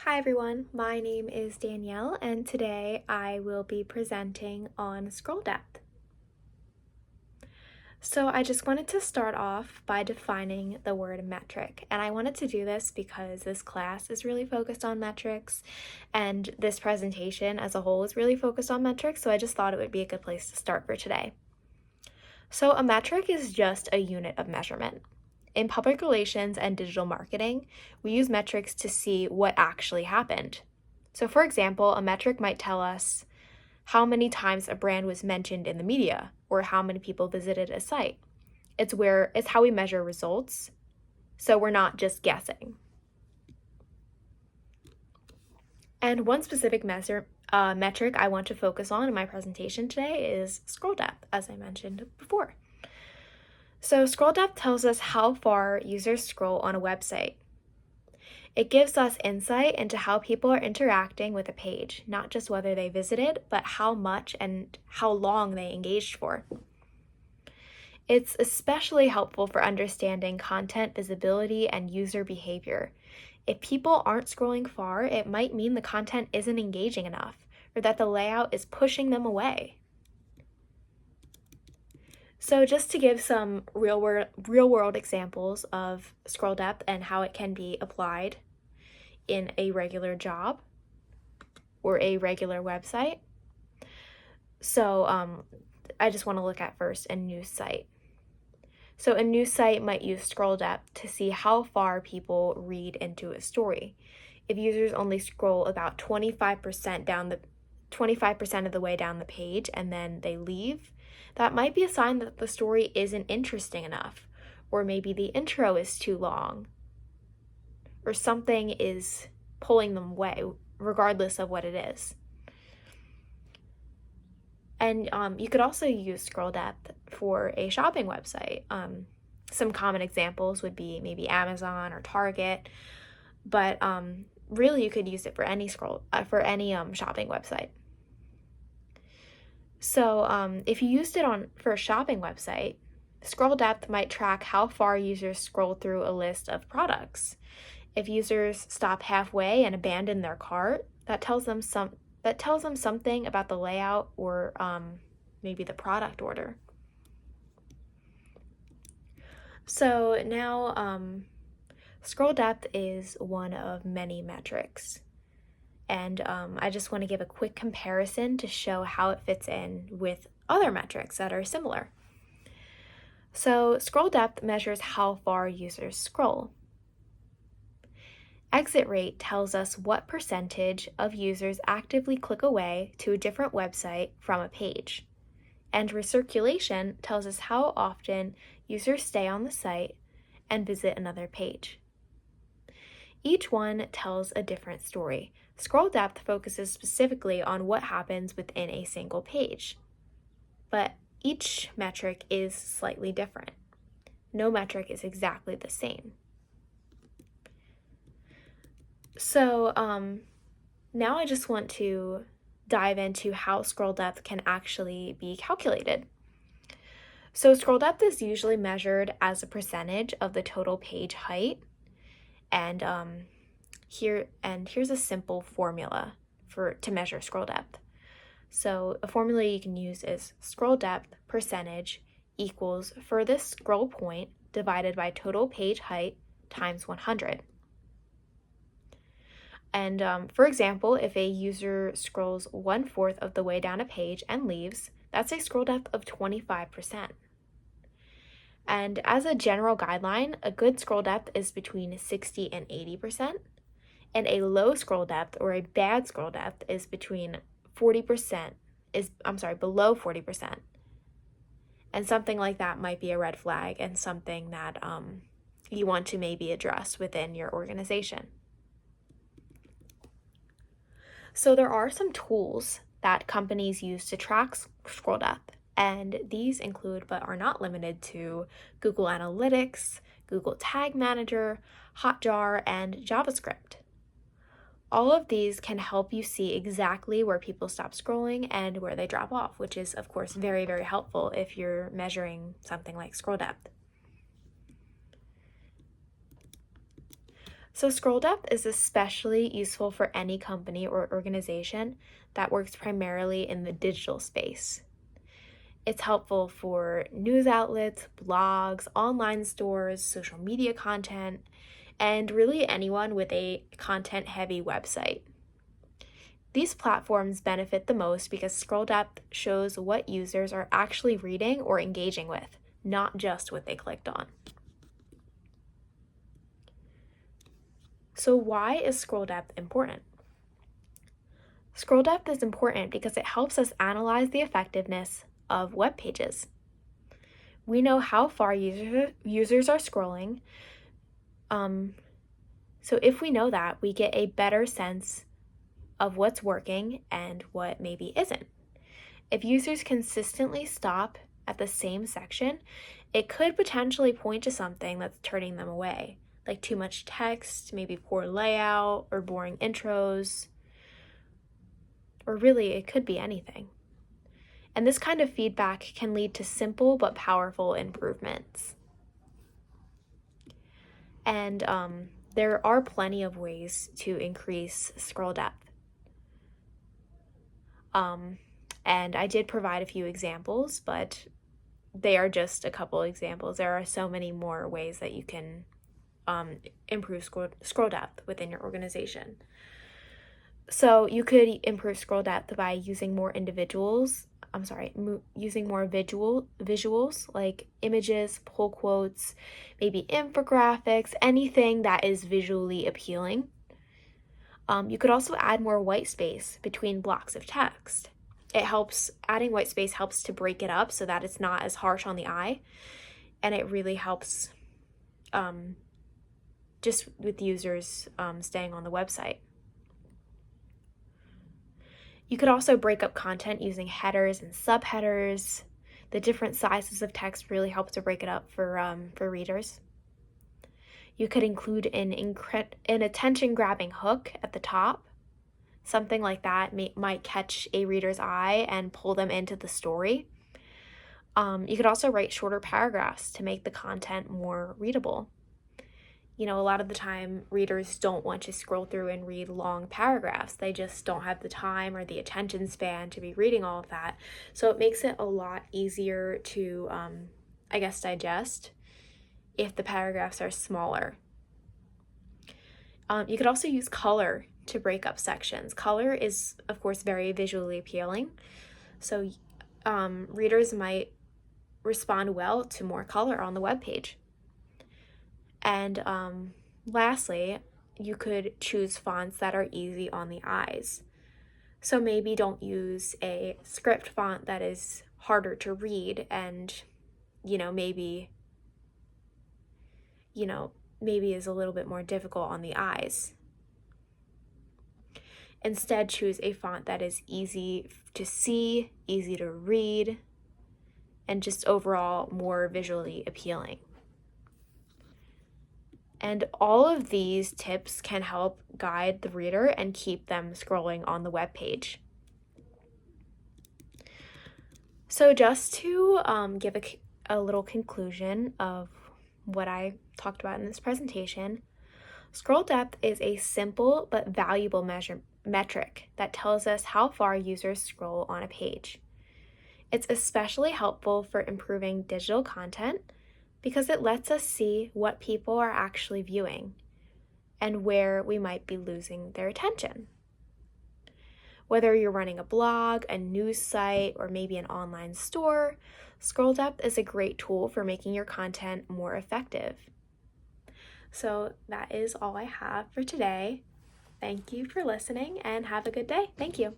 Hi everyone, my name is Danielle and today I will be presenting on scroll depth. So I just wanted to start off by defining the word metric, and I wanted to do this because this class is really focused on metrics and this presentation as a whole is really focused on metrics, so I just thought it would be a good place to start for today. So a metric is just a unit of measurement. In public relations and digital marketing, we use metrics to see what actually happened. So, for example, a metric might tell us how many times a brand was mentioned in the media or how many people visited a site. It's how we measure results, so we're not just guessing. And one specific metric I want to focus on in my presentation today is scroll depth, as I mentioned before. So scroll depth tells us how far users scroll on a website. It gives us insight into how people are interacting with a page, not just whether they visited, but how much and how long they engaged for. It's especially helpful for understanding content visibility and user behavior. If people aren't scrolling far, it might mean the content isn't engaging enough, or that the layout is pushing them away. So just to give some real world examples of scroll depth and how it can be applied in a regular job or a regular website. So I just want to look at first a news site. So a news site might use scroll depth to see how far people read into a story. If users only scroll about 25% of the way down the page and then they leave, that might be a sign that the story isn't interesting enough, or maybe the intro is too long, or something is pulling them away, regardless of what it is. And you could also use scroll depth for a shopping website. Some common examples would be maybe Amazon or Target, but really you could use it for any shopping website. So if you used it for a shopping website, scroll depth might track how far users scroll through a list of products. If users stop halfway and abandon their cart, that tells them something about the layout or maybe the product order. So now scroll depth is one of many metrics. And I just want to give a quick comparison to show how it fits in with other metrics that are similar. So scroll depth measures how far users scroll. Exit rate tells us what percentage of users actively click away to a different website from a page. And recirculation tells us how often users stay on the site and visit another page. Each one tells a different story. Scroll depth focuses specifically on what happens within a single page, but each metric is slightly different. No metric is exactly the same. So now I just want to dive into how scroll depth can actually be calculated. So scroll depth is usually measured as a percentage of the total page height, and here's a simple formula to measure scroll depth. So a formula you can use is scroll depth percentage equals furthest scroll point divided by total page height times 100. And for example, if a user scrolls 1/4 of the way down a page and leaves, that's a scroll depth of 25%. And as a general guideline, a good scroll depth is between 60 and 80%, and a low scroll depth or a bad scroll depth is below 40%. And something like that might be a red flag and something that you want to maybe address within your organization. So there are some tools that companies use to track scroll depth, and these include but are not limited to Google Analytics, Google Tag Manager, Hotjar, and JavaScript. All of these can help you see exactly where people stop scrolling and where they drop off, which is, of course, very, very helpful if you're measuring something like scroll depth. So scroll depth is especially useful for any company or organization that works primarily in the digital space. It's helpful for news outlets, blogs, online stores, social media content, and really anyone with a content-heavy website. These platforms benefit the most because scroll depth shows what users are actually reading or engaging with, not just what they clicked on. So why is scroll depth important? Scroll depth is important because it helps us analyze the effectiveness of web pages. We know how far users are scrolling. So if we know that, we get a better sense of what's working and what maybe isn't. If users consistently stop at the same section, it could potentially point to something that's turning them away, like too much text, maybe poor layout, or boring intros, or really it could be anything. And this kind of feedback can lead to simple but powerful improvements. And there are plenty of ways to increase scroll depth. And I did provide a few examples, but they are just a couple examples. There are so many more ways that you can improve scroll depth within your organization. So you could improve scroll depth by using more using more visuals like images, pull quotes, maybe infographics, anything that is visually appealing. You could also add more white space between blocks of text. Adding white space helps to break it up so that it's not as harsh on the eye, and it really helps just with users staying on the website. You could also break up content using headers and subheaders. The different sizes of text really help to break it up for readers. You could include an attention-grabbing hook at the top. Something like that might catch a reader's eye and pull them into the story. You could also write shorter paragraphs to make the content more readable. A lot of the time, readers don't want to scroll through and read long paragraphs. They just don't have the time or the attention span to be reading all of that. So it makes it a lot easier to, digest if the paragraphs are smaller. You could also use color to break up sections. Color is, of course, very visually appealing. So readers might respond well to more color on the web page. And lastly, you could choose fonts that are easy on the eyes. So maybe don't use a script font that is harder to read and, maybe is a little bit more difficult on the eyes. Instead, choose a font that is easy to see, easy to read, and just overall more visually appealing. And all of these tips can help guide the reader and keep them scrolling on the web page. So just to give a little conclusion of what I talked about in this presentation, scroll depth is a simple but valuable metric that tells us how far users scroll on a page. It's especially helpful for improving digital content because it lets us see what people are actually viewing and where we might be losing their attention. Whether you're running a blog, a news site, or maybe an online store, scroll depth is a great tool for making your content more effective. So that is all I have for today. Thank you for listening and have a good day. Thank you.